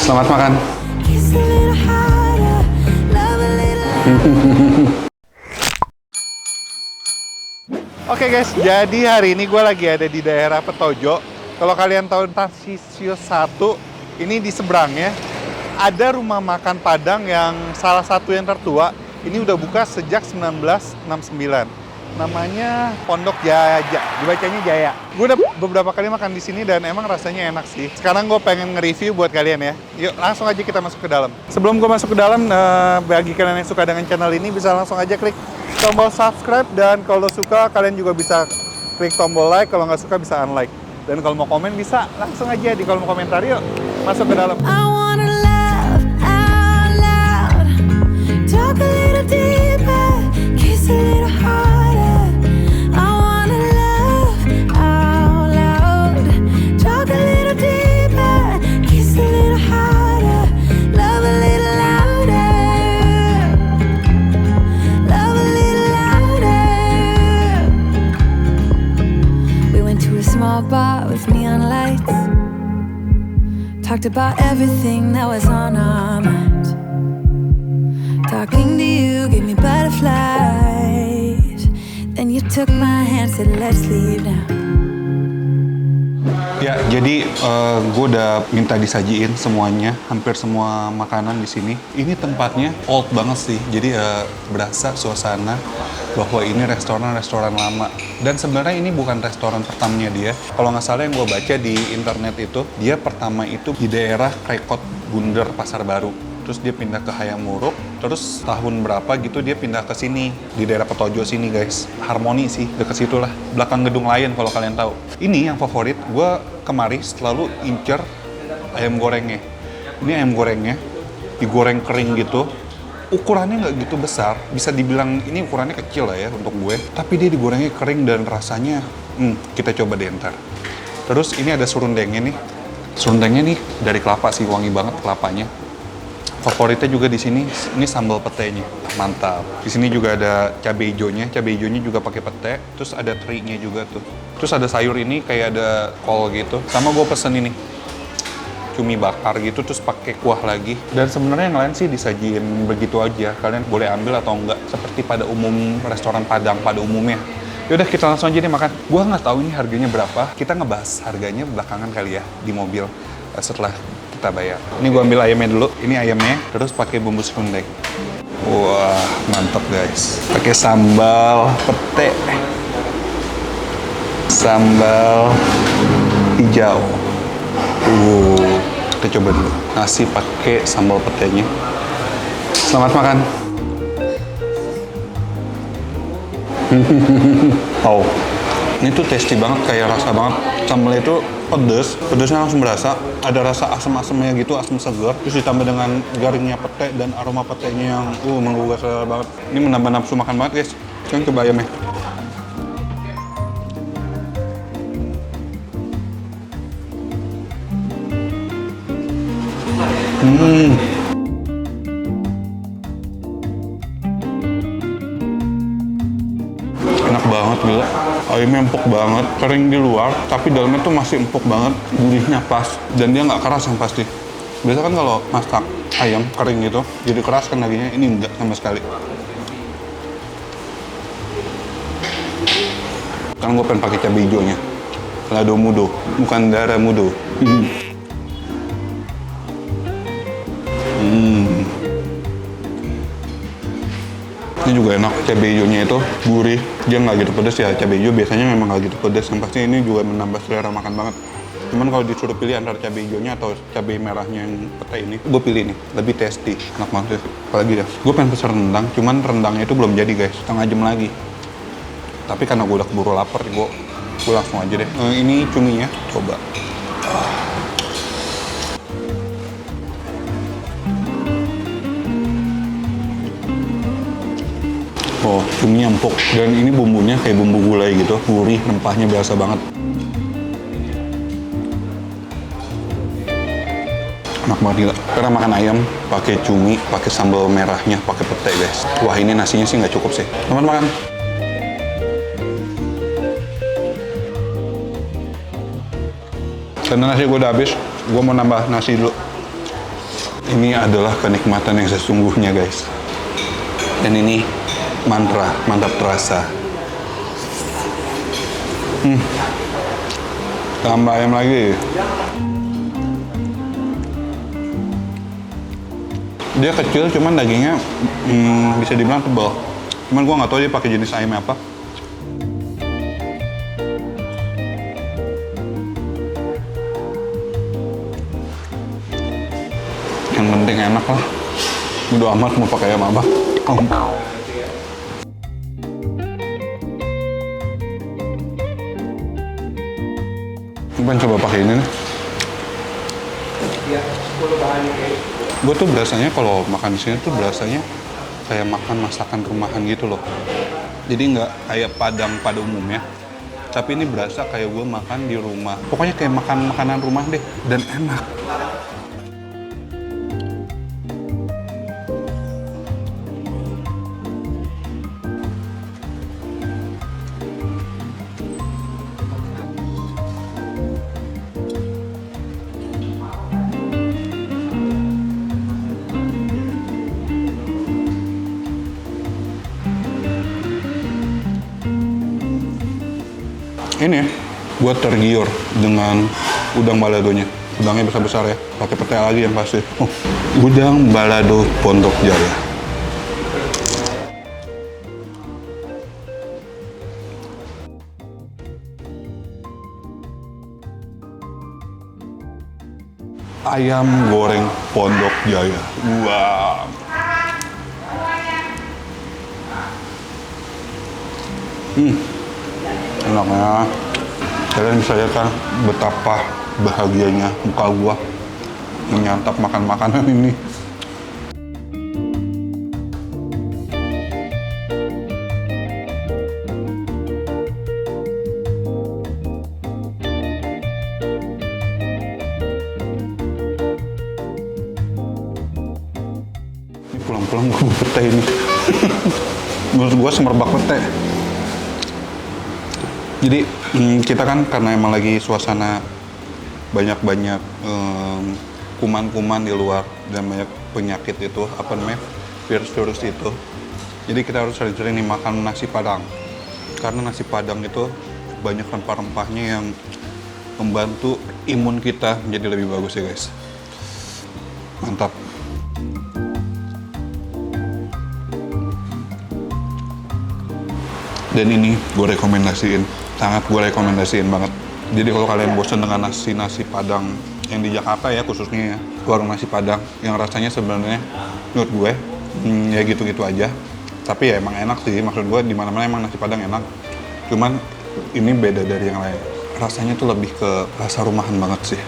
Selamat makan. Oke guys, jadi hari ini gue lagi ada di daerah Petojo. Kalau kalian tahu Tarsius 1, ini di seberangnya ada rumah makan Padang yang salah satu yang tertua. Ini udah buka sejak 1969. Namanya Pondok Jaya, dibacanya Jaya. Gue udah beberapa kali makan di sini dan emang rasanya enak sih. Sekarang gue pengen nge-review buat kalian ya. Yuk langsung aja kita masuk ke dalam. Sebelum gue masuk ke dalam, bagi kalian yang suka dengan channel ini bisa langsung aja klik tombol subscribe, dan kalau suka kalian juga bisa klik tombol like, kalau nggak suka bisa unlike. Dan kalau mau komen bisa langsung aja di kolom komentar. Yuk masuk ke dalam. Bar with neon lights, talked about everything that was on our mind. Talking to you gave me butterflies. Then you took my hand, said let's leave now. Ya, jadi gue udah minta disajiin semuanya, hampir semua makanan di sini. Ini tempatnya old banget sih, jadi berasa suasana bahwa ini restoran lama. Dan sebenarnya ini bukan restoran pertamanya dia. Kalau nggak salah yang gue baca di internet itu, dia pertama itu di daerah Krekot Bunder, Pasar Baru. Terus dia pindah ke Hayam Muruk, terus tahun berapa gitu dia pindah ke sini, di daerah Petojo sini guys. Harmoni sih, deket situ lah. Belakang Gedung Lion kalau kalian tahu. Ini yang favorit, gue kemari selalu incer ayam gorengnya. Ini ayam gorengnya, digoreng kering gitu. Ukurannya nggak gitu besar, bisa dibilang ini ukurannya kecil lah ya untuk gue. Tapi dia digorengnya kering dan rasanya, kita coba deh ntar. Terus ini ada serundengnya nih. Serundengnya nih dari kelapa sih, wangi banget kelapanya. Favoritnya juga di sini, ini sambal petenya, mantap. Di sini juga ada cabai hijaunya juga pakai pete. Terus ada terinya juga tuh. Terus ada sayur ini kayak ada kol gitu. Sama gue pesen ini, cumi bakar gitu, terus pakai kuah lagi. Dan sebenarnya yang lain sih disajiin begitu aja. Kalian boleh ambil atau enggak, seperti pada umum restoran Padang pada umumnya. Yaudah kita langsung aja nih makan. Gua nggak tahu ini harganya berapa. Kita ngebahas harganya belakangan kali ya di mobil setelah kita bayar. Ini gua ambil ayamnya dulu. Ini ayamnya, terus pakai bumbu serundeng. Wah mantap guys. Pakai sambal pete, sambal hijau. Kita coba dulu. Nasi pakai sambal petenya. Selamat makan. Oh, ini tuh tasty banget, kayak rasa banget. Sambalnya itu pedes, pedesnya langsung berasa. Ada rasa asam-asamnya gitu, asam segar. Terus ditambah dengan garingnya pete dan aroma petenya yang menggugah selera banget. Ini menambah nafsu makan banget guys. Sekarang coba ayamnya. Enak banget gila. Ayamnya empuk banget, kering di luar, tapi dalamnya tuh masih empuk banget, gurihnya pas, dan dia nggak keras yang pasti. Biasa kan kalau masak ayam kering gitu, jadi keras kan dagingnya, ini enggak sama sekali. Sekarang gue pengen pakai cabai hijaunya, lado mudo, bukan darah mudo. Ini juga enak, cabai hijaunya itu gurih, dia nggak gitu pedas ya. Cabai hijau biasanya memang nggak gitu pedas, yang pasti ini juga menambah selera makan banget. Cuman kalau disuruh pilih antara cabai hijaunya atau cabai merahnya yang pete ini, gue pilih ini, lebih tasty, enak banget sih. Apalagi ya, gue pengen pesen rendang, cuman rendangnya itu belum jadi guys, setengah jam lagi. Tapi karena gue udah keburu lapar, gue langsung aja deh. Ini cuminya, coba. Oh, cuminya empuk. Dan ini bumbunya kayak bumbu gulai gitu. Gurih, rempahnya biasa banget. Enak banget gila. Karena makan ayam pakai cumi, pakai sambal merahnya, pakai pete guys. Wah ini nasinya sih nggak cukup sih. Selamat makan. Karena nasi gue udah habis, gue mau nambah nasi dulu. Ini adalah kenikmatan yang sesungguhnya, guys. Dan ini mantra, mantap terasa. Tambah ayam lagi. Dia kecil, cuman dagingnya bisa dibilang tebal. Cuman gua nggak tahu dia pakai jenis ayam apa. Yang penting enak lah. Udah amat mau pakai ayam apa. Coba coba pakai ini nih. Gue tuh biasanya kalau makan di sini tuh berasanya kayak makan masakan rumahan gitu loh. Jadi nggak kayak Padang pada umumnya. Tapi ini berasa kayak gue makan di rumah. Pokoknya kayak makan makanan rumah deh. Dan enak. Ini gue tergiur dengan udang baladonya. Udangnya besar-besar ya, pakai petai lagi yang pasti. Udang balado Pondok Jaya. Ayam goreng Pondok Jaya. Wow. Enaknya, kalian bisa lihat kan betapa bahagianya muka gua menyantap makan makanan ini. Ini pulang-pulang gua mau pete ini. Menurut gua semerbak pete. Jadi kita kan karena emang lagi suasana banyak-banyak kuman-kuman di luar dan banyak penyakit itu, apa namanya, virus-virus itu. Jadi kita harus sering-sering nih makan nasi Padang. Karena nasi Padang itu banyak rempah-rempahnya yang membantu imun kita menjadi lebih bagus ya guys. Mantap. Dan ini gue rekomendasiin, sangat gue rekomendasiin banget. Jadi kalau kalian bosan dengan nasi Padang yang di Jakarta ya khususnya ya, warung nasi Padang yang rasanya sebenarnya menurut gue ya gitu-gitu aja. Tapi ya emang enak sih, maksud gue di mana-mana emang nasi Padang enak. Cuman ini beda dari yang lain. Rasanya tuh lebih ke rasa rumahan banget sih.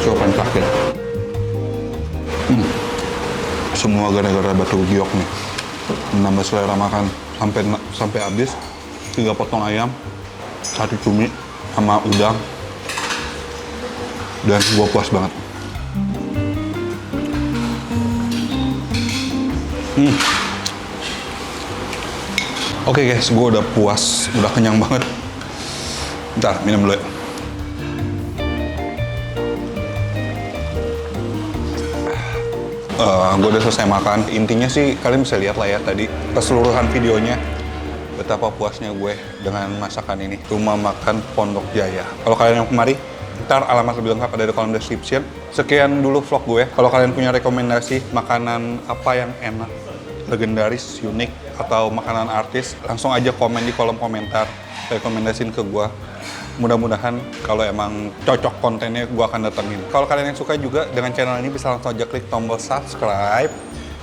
Coba yang terakhir. Semua gara-gara batu giok nih. Menambah selera makan sampai habis. 3 potong ayam, 1 cumi sama udang. Dan gue puas banget. Oke guys, gue udah puas, udah kenyang banget. Bentar, minum dulu ya. Gue udah selesai makan. Intinya sih kalian bisa lihat lah ya tadi keseluruhan videonya betapa puasnya gue dengan masakan ini. Rumah Makan Pondok Jaya. Kalau kalian yang kemari, ntar alamat lebih lengkap ada di kolom description. Sekian dulu vlog gue. Kalau kalian punya rekomendasi makanan apa yang enak, legendaris, unik, atau makanan artis, langsung aja komen di kolom komentar. Rekomendasiin ke gue. Mudah-mudahan kalau emang cocok kontennya gue akan datengin. Kalau kalian yang suka juga dengan channel ini bisa langsung aja klik tombol subscribe.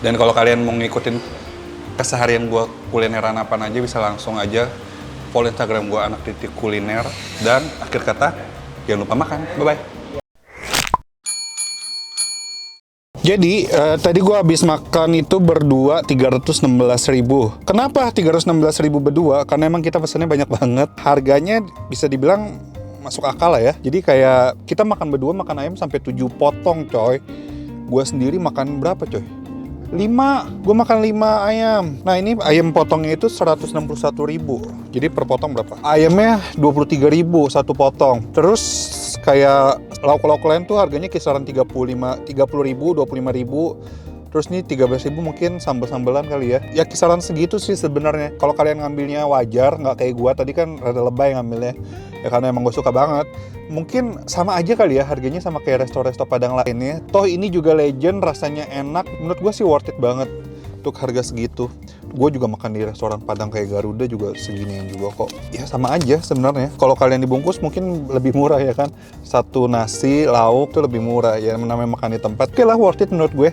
Dan kalau kalian mau ngikutin keseharian gue kulineran apa aja bisa langsung aja follow Instagram gue anak.kuliner. Dan akhir kata, jangan lupa makan. Bye-bye. Jadi tadi gue habis makan itu berdua 316.000. Kenapa 316.000 berdua? Karena emang kita pesannya banyak banget. Harganya bisa dibilang masuk akal lah ya. Jadi kayak kita makan berdua makan ayam sampai 7 potong coy. Gue sendiri makan berapa coy? 5. Gue makan 5 ayam. Nah ini ayam potongnya itu 161.000. Jadi per potong berapa? Ayamnya 23.000 satu potong. Terus Kayak lauk-lauk lain tuh harganya kisaran 30 ribu, 25 ribu. Terus nih 13.000 mungkin sambel-sambelan kali ya. Ya kisaran segitu sih sebenarnya. Kalau kalian ngambilnya wajar, nggak kayak gua tadi kan rada lebay ngambilnya. Ya karena emang gue suka banget. Mungkin sama aja kali ya harganya sama kayak resto-resto Padang lainnya. Toh ini juga legend, rasanya enak. Menurut gua sih worth it banget untuk harga segitu. Gue juga makan di restoran Padang kayak Garuda juga seginian juga kok. Ya sama aja sebenarnya. Kalau kalian dibungkus mungkin lebih murah ya kan. Satu nasi, lauk tuh lebih murah ya, namanya makan di tempat. Oke lah, worth it menurut gue.